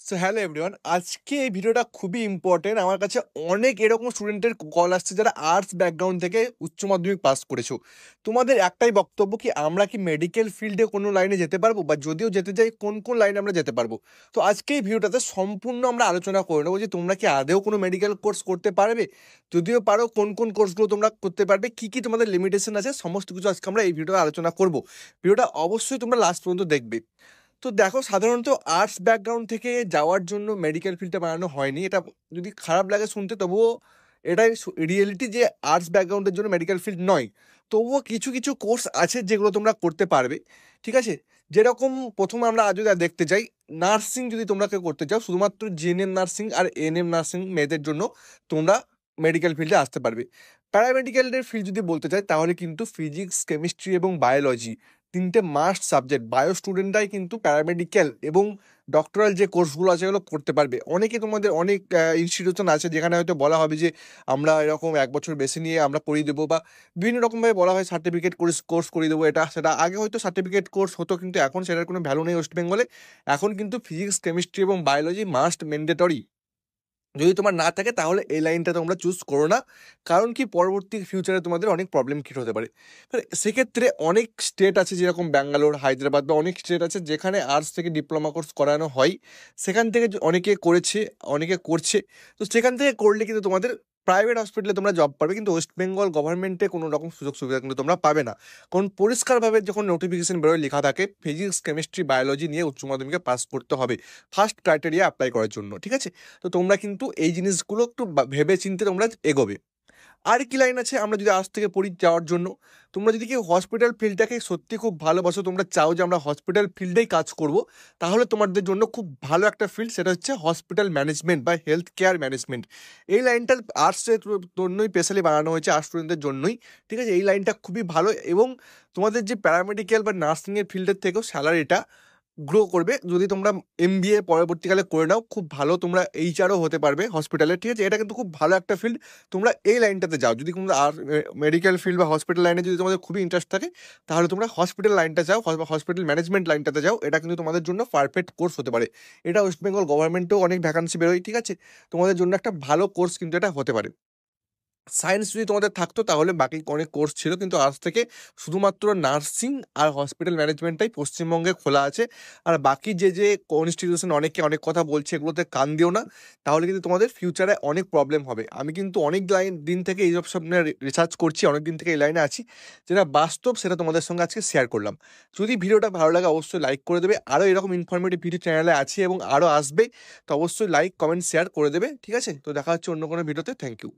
So hello everyone, আজকে এই ভিডিওটা খুবই ইম্পর্টেন্ট। আমার কাছে অনেক এরকম স্টুডেন্টের কল আসছে যারা আর্টস ব্যাকগ্রাউন্ড থেকে উচ্চ মাধ্যমিক পাস করেছো। তোমাদের একটাই বক্তব্য কি আমরা কি মেডিকেল ফিল্ডে কোনো লাইনে যেতে পারবো, বা যদিও যেতে চাই কোন কোন লাইনে আমরা যেতে পারবো। তো আজকে এই ভিডিওটাতে সম্পূর্ণ আমরা আলোচনা করে নেবো যে তোমরা কি আদেও কোনো মেডিকেল কোর্স করতে পারবে, যদিও পারো কোন কোন কোর্সগুলো তোমরা করতে পারবে, কি কি তোমাদের লিমিটেশন আছে, সমস্ত কিছু আজকে আমরা এই ভিডিওতে আলোচনা করবো। ভিডিওটা অবশ্যই তোমরা লাস্ট পর্যন্ত দেখবে। তো দেখো, সাধারণত আর্টস ব্যাকগ্রাউন্ড থেকে যাওয়ার জন্য মেডিকেল ফিল্ডটা বানানো হয়নি। এটা যদি খারাপ লাগে শুনতে, তবুও এটাই রিয়েলিটি যে আর্টস ব্যাকগ্রাউন্ডের জন্য মেডিকেল ফিল্ড নয়। তবুও কিছু কিছু কোর্স আছে যেগুলো তোমরা করতে পারবে, ঠিক আছে। যেরকম প্রথমে আমরা আজ যদি দেখতে যাই, নার্সিং যদি তোমরা কেউ করতে চাও, শুধুমাত্র জিএনএম নার্সিং আর এএনএম নার্সিং মেয়েদের জন্য তোমরা মেডিকেল ফিল্ডে আসতে পারবে। প্যারামেডিক্যালের ফিল্ড যদি বলতে চাই, তাহলে কিন্তু ফিজিক্স, কেমিস্ট্রি এবং বায়োলজি তিনটে মাস্ট সাবজেক্ট। বায়ো স্টুডেন্টরাই কিন্তু প্যারামেডিক্যাল এবং ডক্টরাল যে কোর্সগুলো আছে এগুলো করতে পারবে। অনেকে তোমাদের অনেক ইনস্টিটিউশন আছে যেখানে হয়তো বলা হবে যে আমরা এরকম 1 বছর বেশি নিয়ে আমরা করিয়ে দেবো, বা বিভিন্ন রকমভাবে বলা হয় সার্টিফিকেট কোর্স করিয়ে দেবো। এটা সেটা আগে হয়তো সার্টিফিকেট কোর্স হতো, কিন্তু এখন সেটার কোনো ভ্যালু নেই ওয়েস্ট বেঙ্গলে। এখন কিন্তু ফিজিক্স, কেমিস্ট্রি এবং বায়োলজি মাস্ট ম্যান্ডেটরি। যদি তোমার না থাকে তাহলে এই লাইনটা তোমরা চুজ করো না, কারণ কি পরবর্তী ফিউচারে তোমাদের অনেক প্রবলেম ক্রিয়েট হতে পারে। সেক্ষেত্রে অনেক স্টেট আছে, যেরকম ব্যাঙ্গালোর, হায়দ্রাবাদ বা অনেক স্টেট আছে যেখানে আর্টস থেকে ডিপ্লোমা কোর্স করানো হয়। সেখান থেকে অনেকে করেছে, অনেকে করছে। তো সেখান থেকে করলে কিন্তু তোমাদের প্রাইভেট হসপিটালে তোমরা জব পাবে, কিন্তু ওয়েস্ট বেঙ্গল গভর্নমেন্টে কোনো রকম সুযোগ সুবিধা কিন্তু তোমরা পাবে না। কারণ পরিষ্কারভাবে যখন নোটিফিকেশন বেরোয় লেখা থাকে ফিজিক্স, কেমিস্ট্রি, বায়োলজি নিয়ে উচ্চ মাধ্যমিকে পাস করতে হবে ফার্স্ট ক্রাইটেরিয়া অ্যাপ্লাই করার জন্য, ঠিক আছে। তো তোমরা কিন্তু এই জিনিসগুলো একটু ভেবে চিন্তে তোমরা এগোবে। আর কি লাইন আছে আমরা যদি আজ থেকে পড়ি যাওয়ার জন্য, তোমরা যদি কেউ হসপিটাল ফিল্ডটাকে সত্যি খুব ভালোবাসো, তোমরা চাও যে আমরা হসপিটাল ফিল্ডেই কাজ করব, তাহলে তোমাদের জন্য খুব ভালো একটা ফিল্ড, সেটা হচ্ছে হসপিটাল ম্যানেজমেন্ট বা হেলথ কেয়ার ম্যানেজমেন্ট। এই লাইনটা আর্টসের জন্যই স্পেশালি বানানো হয়েছে, আর্টস স্টুডেন্টদের জন্যই, ঠিক আছে। এই লাইনটা খুবই ভালো, এবং তোমাদের যে প্যারামেডিক্যাল বা নার্সিংয়ের ফিল্ডের থেকেও স্যালারিটা গ্রো করবে। যদি তোমরা এমবিএ পরবর্তীকালে করে নাও, খুব ভালো তোমরা এইচআরও হতে পারবে হসপিটালে, ঠিক আছে। এটা কিন্তু খুব ভালো একটা ফিল্ড, তোমরা এই লাইনটাতে যাও। যদি তোমরা আর মেডিকেল ফিল্ড বা হসপিটাল লাইনে যদি তোমাদের খুবই ইন্টারেস্ট থাকে, তাহলে তোমরা হসপিটাল লাইনটা যাও, হসপিটাল ম্যানেজমেন্ট লাইনটাতে যাও। এটা কিন্তু তোমাদের জন্য পারফেক্ট কোর্স হতে পারে। এটা ওয়েস্ট বেঙ্গল গভর্নমেন্টেও অনেক ভ্যাকান্সি বেরোয়, ঠিক আছে। তোমাদের জন্য একটা ভালো কোর্স কিন্তু এটা হতে পারে। সায়েন্স যদি তোমাদের থাকতো তাহলে বাকি অনেক কোর্স ছিল, কিন্তু আজ থেকে শুধুমাত্র নার্সিং আর হসপিটাল ম্যানেজমেন্টটাই পশ্চিমবঙ্গে খোলা আছে। আর বাকি যে যে ইনস্টিটিউশন অনেকে অনেক কথা বলছে, এগুলোতে কান দিও না, তাহলে কিন্তু তোমাদের ফিউচারে অনেক প্রবলেম হবে। আমি কিন্তু অনেক দিন থেকে এইসব সব নিয়ে রিসার্চ করছি, অনেক দিন থেকে এই লাইনে আছি, যেটা বাস্তব সেটা তোমাদের সঙ্গে আজকে শেয়ার করলাম। যদি ভিডিওটা ভালো লাগে অবশ্যই লাইক করে দেবে। আরও এরকম ইনফরমেটিভ ভিডিও চ্যানেলে আছে এবং আরও আসবে, তো অবশ্যই লাইক, কমেন্ট, শেয়ার করে দেবে, ঠিক আছে। তো দেখা হচ্ছে অন্য কোনো ভিডিওতে। Thank you.